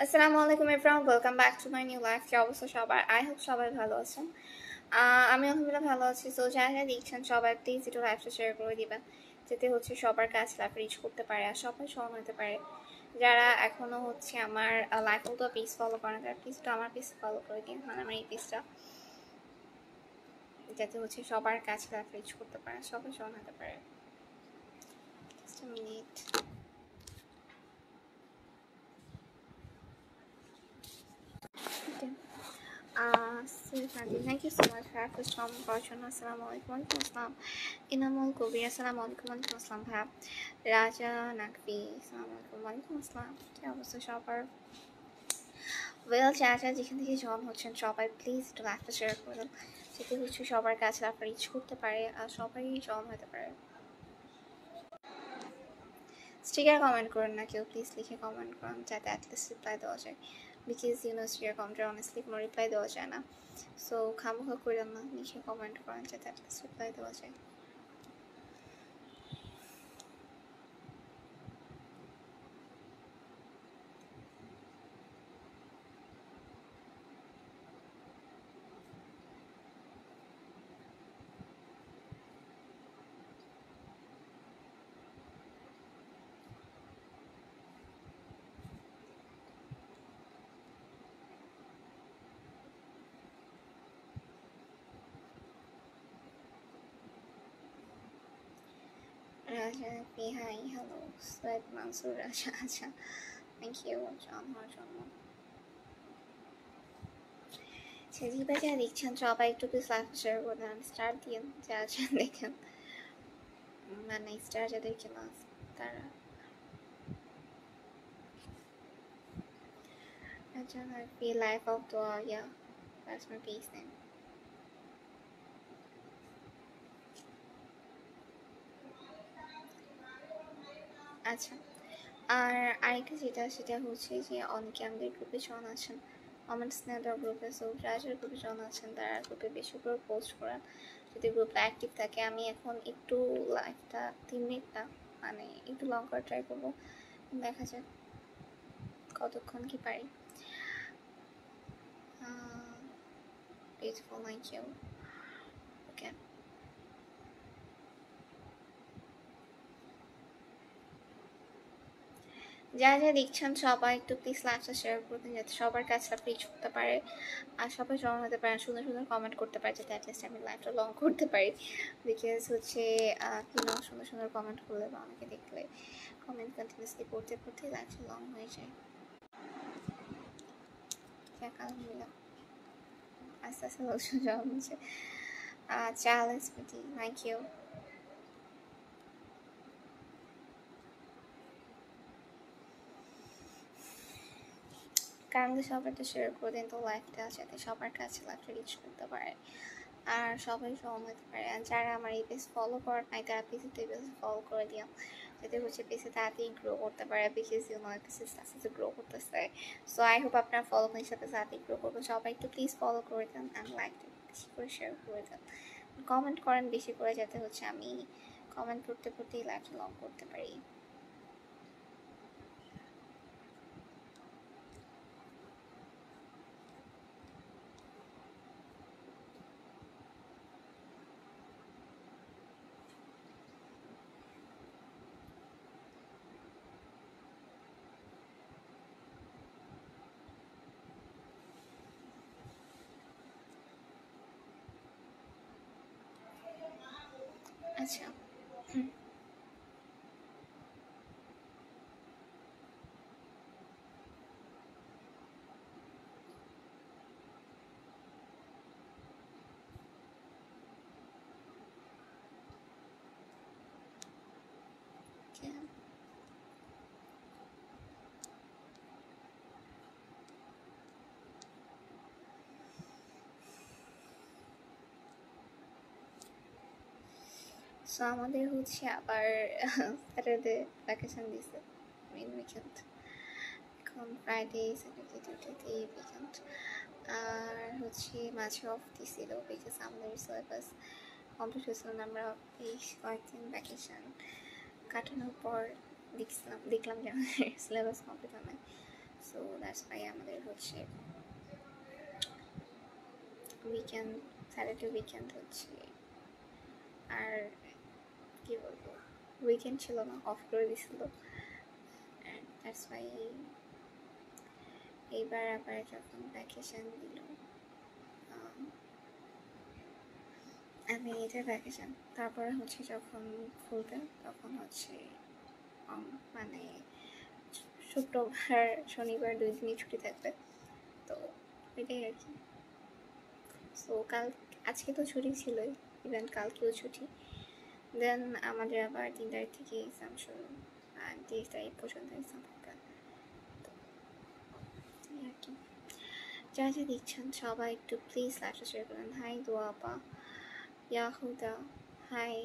আসসালামু আলাইকুম everyone, welcome back to my new life. কি অবস্থা সবার? আই হোপ সবাই ভালো আছেন। আমি আলহামদুলিল্লাহ ভালো আছি। সো যারা যারা দেখছেন সবাই প্লিজ একটু লাইফটা শেয়ার করে দিবেন, যাতে হচ্ছে সবার কাছে লাইফ রিচ করতে পারে আর সবাই সমান হতে পারে। যারা এখনো হচ্ছে আমার লাইফ তো পেজ ফলো করেন, তারা প্লিজ একটু আমার পেজ ফলো করে দিন, মানে আমার এই পেজটা, যাতে হচ্ছে সবার কাছে লাইফ রিচ করতে পারে, সবাই সমান হতে পারে। Just minute. Thank you so much for first time watching. Assalamu alaikum assalam. Inamul Kobir assalamu alaikum assalam ভাই। রাজা নাকবি আসসালামু আলাইকুম আসসালাম। কি অবস্থা সবার? ওয়েল যারা যেখান থেকে জয়েন হচ্ছেন সবাই প্লিজ একটু লাইভটা শেয়ার করুন, যাতে হচ্ছে সবার কাছে লাইভটা রিচ করতে পারে আর সবাই জয়েন হতে পারে। স্টিকার কমেন্ট করুন না কেউ, প্লিজ লিখে কমেন্ট করুন যাতে অ্যাটলিস্ট রিপ্লাই দেওয়া যায়, বিকজ স্টিকার কমেন্টে অনেস্টলি কোনো রিপ্লাই দেওয়া যায় না। সো খামোখা করেন না, লিখে কমেন্ট করেন যাতে অ্যাটলিস্ট রিপ্লাই দেওয়া যায়। রাজা হাই হ্যালো সৈয়দ মানসুর রাজা। আচ্ছা, থ্যাংক ইউ জয়েন হওয়ার জন্য। যেদিকে যা দেখছেন সবাই একটু প্লিজ লাইক শেয়ার করবেন, স্টার দিন যা যা দেখেন, মানে স্টার যাদেরকে না তারা। রাজা নাকবি লাইফ অফ দোয়া, yeah that's my page name. আচ্ছা, আর আরেকটা যেটা সেটা হচ্ছে যে অনেকে আমাদের গ্রুপে জয়েন আছেন, কমেন্টস নেওয়ার গ্রুপে। সো যারা যারা গ্রুপে জয়েন আছেন তারা গ্রুপে বেশি করে পোস্ট করেন, যদি গ্রুপটা অ্যাক্টিভ থাকে। আমি এখন একটু লাইভটা 3 মিনিট না, মানে একটু লং করে ট্রাই করবো, দেখা যাক কতক্ষণ কি পারি। Beautiful, thank you. Okay. যারা যারা দেখছেন সবাই একটু প্লিজ লাইভটা শেয়ার করবেন, যাতে সবার কাছে রিচ করতে পারে আর সবাই জমা হতে পারে, সুন্দর সুন্দর কমেন্ট করতে পারে, যাতে অ্যাটলিস্ট আমি লাইভটা লং করতে পারি। বিকজ হচ্ছে কিনা সুন্দর সুন্দর কমেন্ট করলে বা অনেকে দেখলে কমেন্ট কন্টিনিউসলি করতে করতে লাইভটা লং হয়ে যায়। আলহামদুলিল্লাহ আস্তে আস্তে লোকজন জমা হচ্ছে। চার্লস বিটি, থ্যাংক ইউ। কারণ সবাই তো শেয়ার করে দিন তো লাইভটা, যাতে সবার কাছে লাইভটা রিচ করতে পারে আর সবাই জয়েন হতে পারে। আর যারা আমার এই পেজ ফলো করেন নাই তারা প্লিজ একটু এই পেজ ফলো করে দিও, যাতে হচ্ছে পেজে তাড়াতাড়ি গ্রো করতে পারে, বিকজ পেজে আস্তে আস্তে গ্রো করতেছে। সো আই হোপ আপনার ফলো করার সাথে তাড়াতাড়ি গ্রো করবেন। সবাই একটু প্লিজ ফলো করে দেন আর লাইকটা বেশি করে শেয়ার করে দেন, কমেন্ট করেন বেশি করে, যাতে হচ্ছে আমি কমেন্ট করতে করতেই লাইভটা লং করতে পারি। আচ্ছা, সো আমাদের হচ্ছে আবার স্যাটারডে ভ্যাকেশন দিছে, মেন উইকেন্ড। এখন ফ্রাইডে স্যাটারডে দুটোতেই উইকেন্ড, আর হচ্ছে মাঝে অফ দিছিল বিকজ আমাদের সিলেবাস কমপ্লিট হয়েছিল না। আমরা বেশ কয়েকদিন ভ্যাকেশন কাটানোর পর দেখলাম যে আমাদের সিলেবাস কমপ্লিট হয় না। সো সো দ্যাটস ওয়াই আমাদের হচ্ছে উইকেন্ড, স্যাটারডে উইকেন্ড হচ্ছে, আর কি বলবো, উইকেন্ড ছিল না, অফ করে দিছিল। দ্যাটস ওয়াই এইবার আবার যখন ভ্যাকেশন দিল, আমি এটা ভ্যাকেশন, তারপরে হচ্ছে যখন খুলবে তখন হচ্ছে মানে শুক্রবার শনিবার 2 দিনই ছুটি থাকবে, তো এটাই আর কি। সো আজকে তো ছুটি ছিলই, ইভেন কালকেও ছুটি। দেন আমাদের আবার 3 তারিখ থেকে এক্সাম শুরু, আর 30 তারিখ পর্যন্ত এক্সাম হবে। তো আর কি, যা যা দেখছেন সবাই একটু প্লিজ লাইভটা শেয়ার করেন। হাই দোয়া আপা, ইয়াহুদা হাই।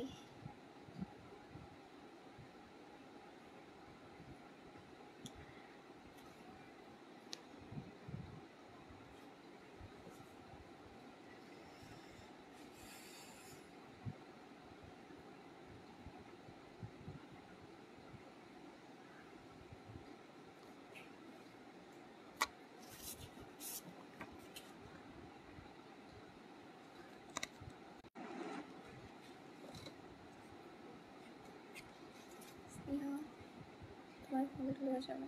তোমার ফোন খুলে যাবে।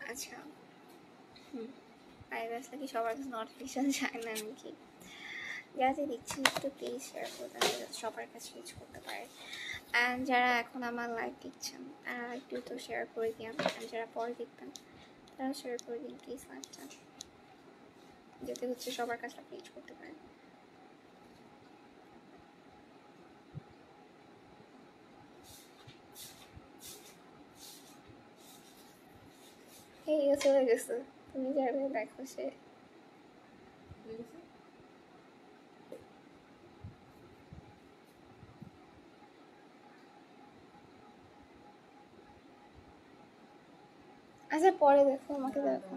আচ্ছা, আইওএস নাকি সবার কাছে নোটিফিকেশন যায় না নাকি? যা যা দেখছি একটু প্লিজ শেয়ার করে দেন, সবার কাছে রিচ করতে পারে। অ্যান্ড যারা এখন আমার লাইভ দেখছেন তারা একটু তো শেয়ার করে দিন, অ্যান্ড যারা পরে দেখবেন তারা শেয়ার করে দিন প্লিজ লাইভটা, যাতে হচ্ছে সবার কাছে রিচ করতে পারে। এই চলে গেছে, তুমি যারা দেখো সে আচ্ছা পরে দেখো, আমাকে দেখো।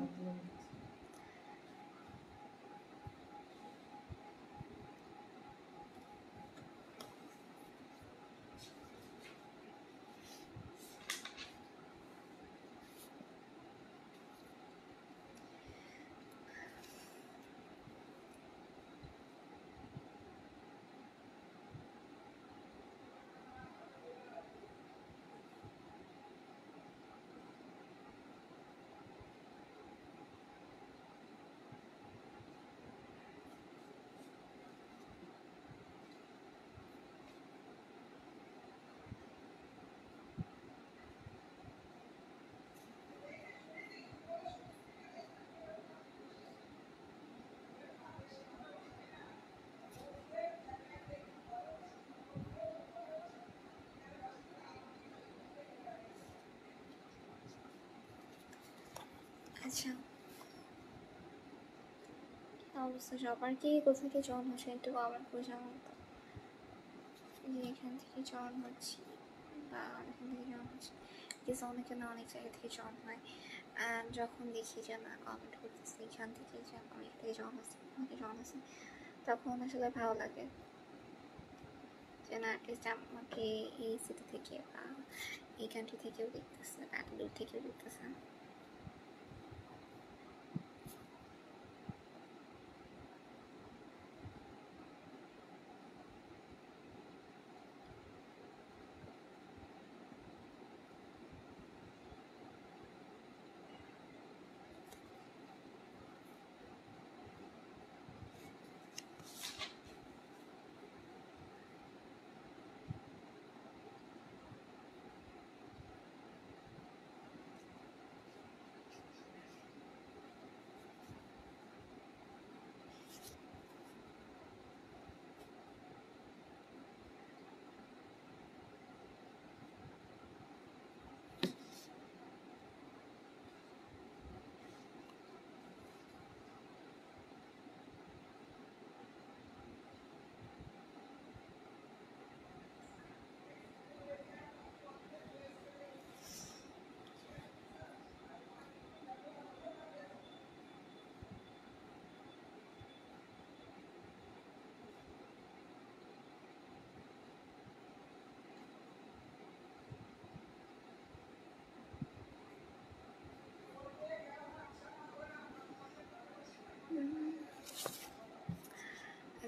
আচ্ছা, অবস্থা সবার কি কোথা থেকে জয়েন হচ্ছে একটু কমেন্ট করে জানান তো, যে এখান থেকে জয়েন হচ্ছি বা এখান থেকে জয়েন হচ্ছে, কিছু অনেকে না অনেক জায়গা থেকে জয়েন হয়। অ্যান্ড যখন দেখি যে না কমেন্ট করতেছি এখান থেকে, যে অনেক থেকে জয়েন হচ্ছে, অনেকে জয়েন হচ্ছে, তখন আসলে ভালো লাগে যে না অ্যাটলিস্ট আমাকে এই সিটি থেকে বা এই কান্ট্রি থেকেও দেখতেছে, এত দূর থেকেও দেখতেছে।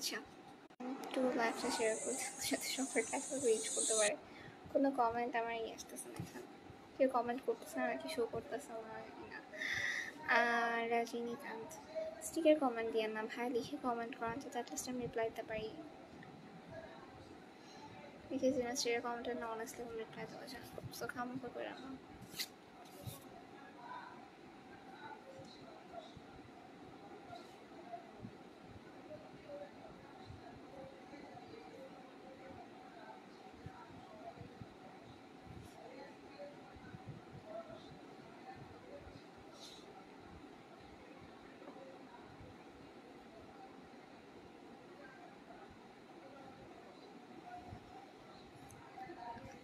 আচ্ছা, একটু লাইভটা শেয়ার করতে যাতে সবার কাছে রিচ করতে পারে। কোনো কমেন্ট আমার আসতেছে না এখন, কেউ কমেন্ট করতেছে না নাকি শো করতেছে না না। আর রজনীকান্ত স্টিকের কমেন্ট দিয়ে না ভাই, লিখে কমেন্ট করান যাতে অ্যাটলিস্ট আমি রিপ্লাই দিতে পারি। বিকজ স্টিকের কমেন্টের না অনেস্টলি কোনো রিপ্লাই দেওয়া যায়, সো খামোখা করে না।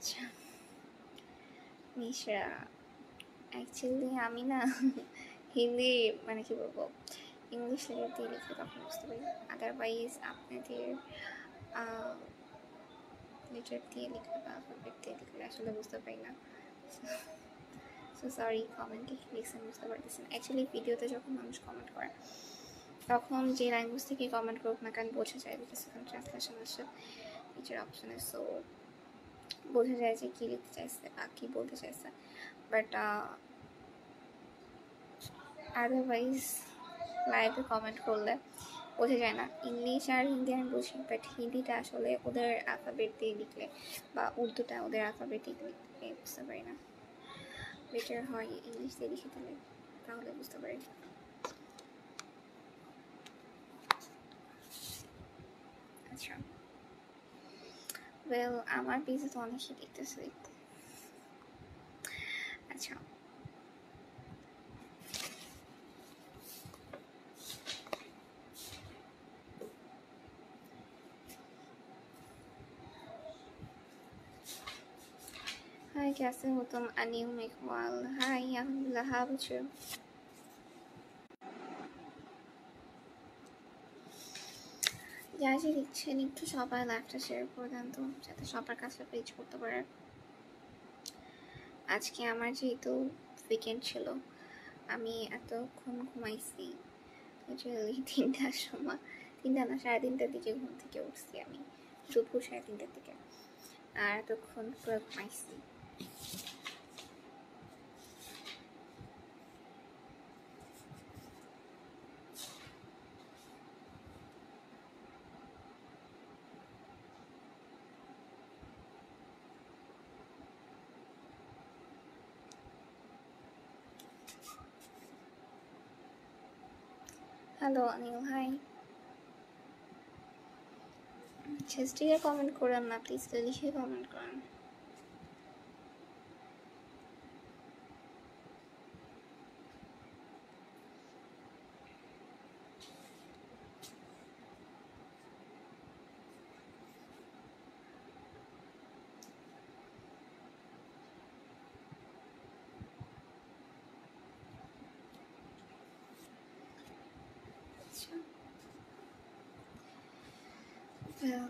আচ্ছা মিশরা, অ্যাকচুয়ালি আমি না হিন্দি মানে কি বলবো, ইংলিশ লেটার দিয়ে লিখে তখন বুঝতে পারি, আদারওয়াইজ আপনাদের লেটার দিয়ে লিখলে বা অ্যালফাবেট দিয়ে লিখলে আসলে বুঝতে পারি না। সো সরি, কমেন্টে লিখছেন বুঝতে পারতেছেন। অ্যাকচুয়ালি ভিডিওতে যখন মানুষ কমেন্ট করে তখন যে ল্যাঙ্গুয়েজ থেকে কমেন্ট করুক না কেন বোঝা যায়, বিকজ এখন ট্রান্সলেশন আসে নিচের অপশনে, সো বোঝা যায় যে কী লিখতে চাইছে বা কী বলতে চাইছে। বাট আদারওয়াইজ লাইভে কমেন্ট করলে বোঝা যায় না। ইংলিশ আর হিন্দি আমি বুঝি, বাট হিন্দিটা আসলে ওদের অ্যালফাবেট দিয়ে লিখলে বা উর্দুটা ওদের অ্যালফাবেট দিয়ে লিখলে বুঝতে পারি না। বেটার হয় ইংলিশ দিয়ে লিখে দিলে, তাহলে বুঝতে পারি। আচ্ছা ওয়েল, আমার পেজে তো অনেকই দেখতেছে দেখতে। আচ্ছা हाय, कैसे हो तुम? अनिल मेघवाल, हाय, अल्हम्दुलिल्लाह, how about you? যা যে দেখছেন একটু সবাই লাইভটা শেয়ার করে দেন তো, যাতে সবার কাছে রিচ করতে পারে। আজকে আমার যেহেতু উইকেন্ড ছিল, আমি এতক্ষণ ঘুমাইছি, লিটারালি 3টার সময়, 3টা না 3:30টার দিকে ঘুম থেকে উঠছি আমি, দুপুর 3:30টার দিকে, আর এতক্ষণ পুরো ঘুমাইছি। Hello Anil, hi. চেষ্টিকে কমেন্ট করেন না প্লিজ, লিখে কমেন্ট করেন। well,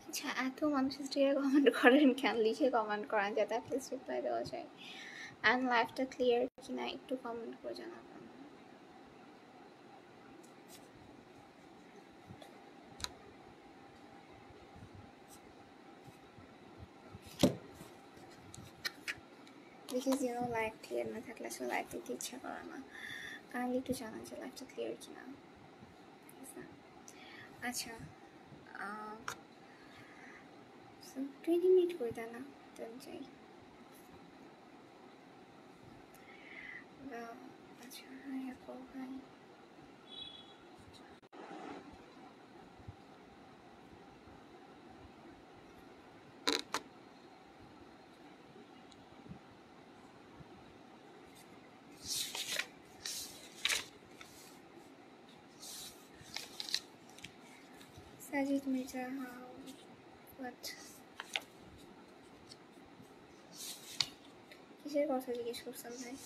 আচ্ছা এত মানুষ স্টিকে কমেন্ট করেন কেন? লিখে কমেন্ট করেন যাতে অ্যাটলিস্ট রিপ্লাই দেওয়া যায়। অ্যান্ড লাইফটা ক্লিয়ার কিনা একটু কমেন্ট করে জানাবেন। বিকজ লাইফ ক্লিয়ার না থাকলে আসলে লাইফ দিতে ইচ্ছা করে না। কাইন্ডলি একটু জানান যে লাইফটা ক্লিয়ার কিনা। আচ্ছা 20 মিনিট করে দেয় না চাই। আচ্ছা হাই আপু hi. Sajid Mirza how what কিসের কথা জিজ্ঞেস করছেন ভাই?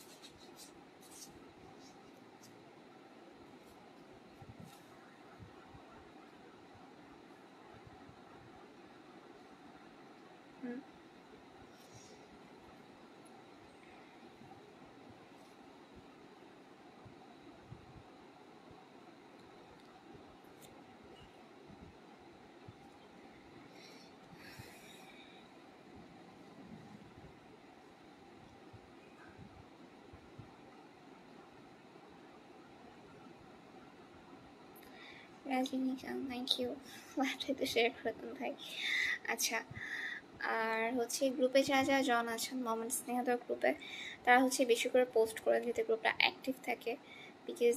রাজনীকান্ত থ্যাংক ইউ লাইভটা তো শেয়ার করে দেন ভাই। আচ্ছা আর হচ্ছে গ্রুপে যারা যারা জন আছেন মোমেন্ট স্নেহাদর গ্রুপে তারা হচ্ছে বেশি করে পোস্ট করে যাতে গ্রুপটা অ্যাক্টিভ থাকে, বিকজ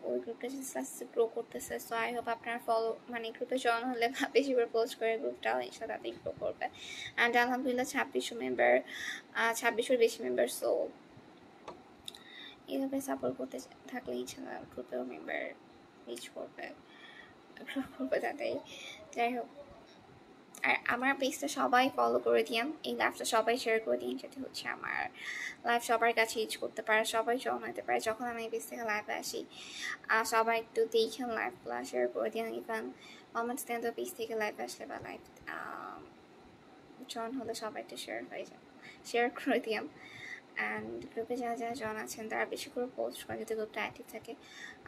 ওই গ্রুপটা আস্তে আস্তে গ্রো করতেছে। সো আই হোপ আপনারা ফলো মানে গ্রুপে জয়েন হলে বেশি করে পোস্ট করে গ্রুপটাও ইনশাল্লাহ তাতেই গ্রো করবে। অ্যান্ড আলহামদুলিল্লাহ 2600 মেম্বার, 2600 বেশি মেম্বার। সো এইভাবে সাপোর্ট করতে থাকলে ইনশাল্লাহ গ্রুপেও মেম্বার রিচ করবে, গ্রো করবে তাতেই। যাই হোক আর আমার পেজটা সবাই ফলো করে দিন, এই লাইভটা সবাই শেয়ার করে দিন, যাতে হচ্ছে আমার লাইভ সবার কাছে রিচ করতে পারে, সবাই জয়েন হতে পারে। যখন আমি এই পেজ থেকে লাইভে আসি সবাই একটু দেখেন লাইভগুলো শেয়ার করে দিন। ইভেন মোমেন্টস স্ট্যান্ডার পেজ থেকে লাইভ আসলে বা লাইভ জয়েন হলে সবাই একটু শেয়ার হয়ে যায়, শেয়ার করে দিন। অ্যান্ড গ্রুপে যারা যারা জন আছেন তারা বেশি করে পোস্ট করে যাতে গ্রুপটা অ্যাক্টিভ থাকে।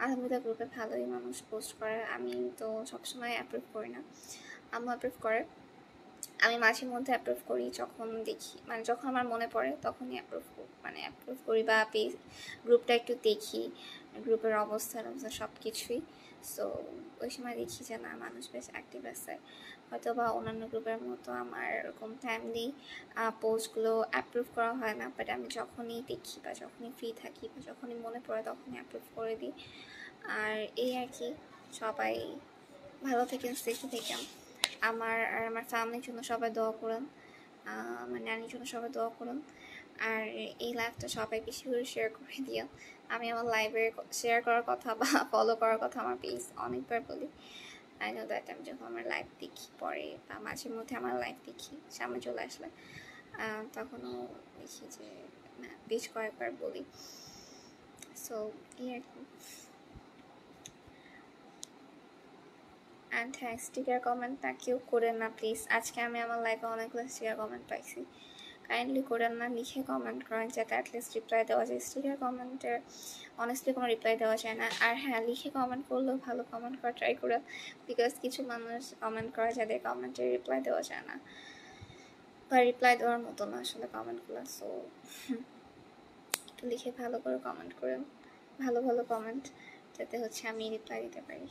আলহামদুলিল্লাহ গ্রুপে ভালোই মানুষ পোস্ট করে, আমি তো সবসময় অ্যাপ্রুভ করি না, আম্মু অ্যাপ্রুভ করে। আমি মাঝে মধ্যে অ্যাপ্রুভ করি যখন দেখি, মানে যখন আমার মনে পড়ে তখনই অ্যাপ্রুভ করি বা পেজ গ্রুপটা একটু দেখি, গ্রুপের অবস্থা সব কিছুই। সো ওই সময় দেখি যে না মানুষ বেশ অ্যাক্টিভ আছে, হয়তো বা অন্যান্য গ্রুপের মতো আমার এরকম টাইমলি পোস্টগুলো অ্যাপ্রুভ করা হয় না, বাট আমি যখনই দেখি বা যখনই ফ্রি থাকি বা যখনই মনে পড়ে তখনই অ্যাপ্রুভ করে দিই। আর এই আর কি, সবাই ভালো থেকেন, সেফে থেকেন। আমার আর আমার ফ্যামিলির জন্য সবাই দোয়া করুন, আমার নানির জন্য সবাই দোয়া করুন। আর এই লাইভটা সবাই বেশি করে শেয়ার করে দিও। আমি আমার লাইভে শেয়ার করার কথা বা ফলো করার কথা আমার পেজ অনেকবার বলি। আই নো দ্যাট আমি যখন আমার লাইভ দেখি পরে বা মাঝে মধ্যে আমার লাইভ দেখি সামনে চলে আসলে তখনও দেখি যে বেশ কয়েকবার বলি। সো এই আর কি। অ্যান্ড হ্যাঁ স্টিকার কমেন্ট না কেউ করেন না প্লিজ। আজকে আমি আমার লাইফে অনেকগুলো স্টিকার কমেন্ট পাইছি, কাইন্ডলি করেন না, লিখে কমেন্ট করেন যাতে অ্যাটলিস্ট রিপ্লাই দেওয়া যায়। স্টিকার কমেন্টের অনেস্টলি কোনো রিপ্লাই দেওয়া যায় না। আর হ্যাঁ লিখে কমেন্ট করলেও ভালো কমেন্ট করা ট্রাই করে, বিকজ কিছু মানুষ কমেন্ট করে যাদের কমেন্টে রিপ্লাই দেওয়া যায় না বা রিপ্লাই দেওয়ার মতো না আসলে কমেন্টগুলো। সো একটু লিখে ভালো করে কমেন্ট করেন, ভালো ভালো কমেন্ট, যাতে হচ্ছে আমি রিপ্লাই দিতে পারি।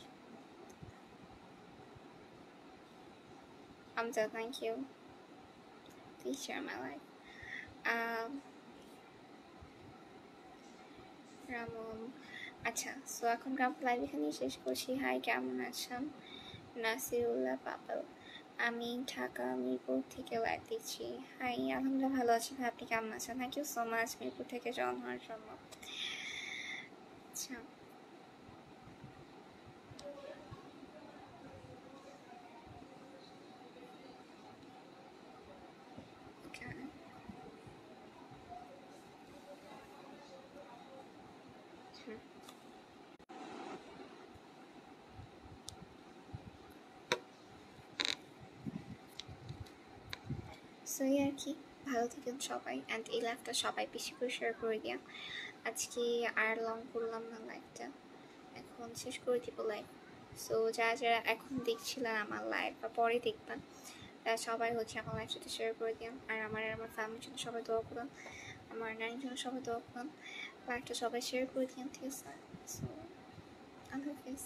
Hamza, thank you. Please share my life. Raman আচ্ছা, সো এখন লাইভ এখানে শেষ করছি। হাই কেমন আছেন? নাসিরুল্লাহ পাপাল, আমি ঢাকা মিরপুর থেকে লাইভ দিচ্ছি। হাই আলহামদুলিল্লাহ ভালো আছি ভাই, আপনি কেমন আছেন? Thank you so much Mirpur থেকে জয়েন হওয়ার জন্য। আচ্ছা সো এই আর কি, ভালো থাকেন সবাই। অ্যান্ড এই লাইভটা সবাই বেশি করে শেয়ার করে দিন। আজকে আর লং করলাম না লাইভটা, এখন শেষ করে দিব লাইভ। সো যারা যারা এখন দেখছিলেন আমার লাইভ বা পরে দেখবেন তারা সবাই হচ্ছে আমার লাইভ সাথে শেয়ার করে দিন। আর আমার ফ্যামিলির জন্য সবাই দোয়া করুন, আমার নানির জন্য সবাই দোয়া করুন, লাইভটা সবাই শেয়ার করে দিন, ঠিক আছে? সো আল্লাহ হাফিজ।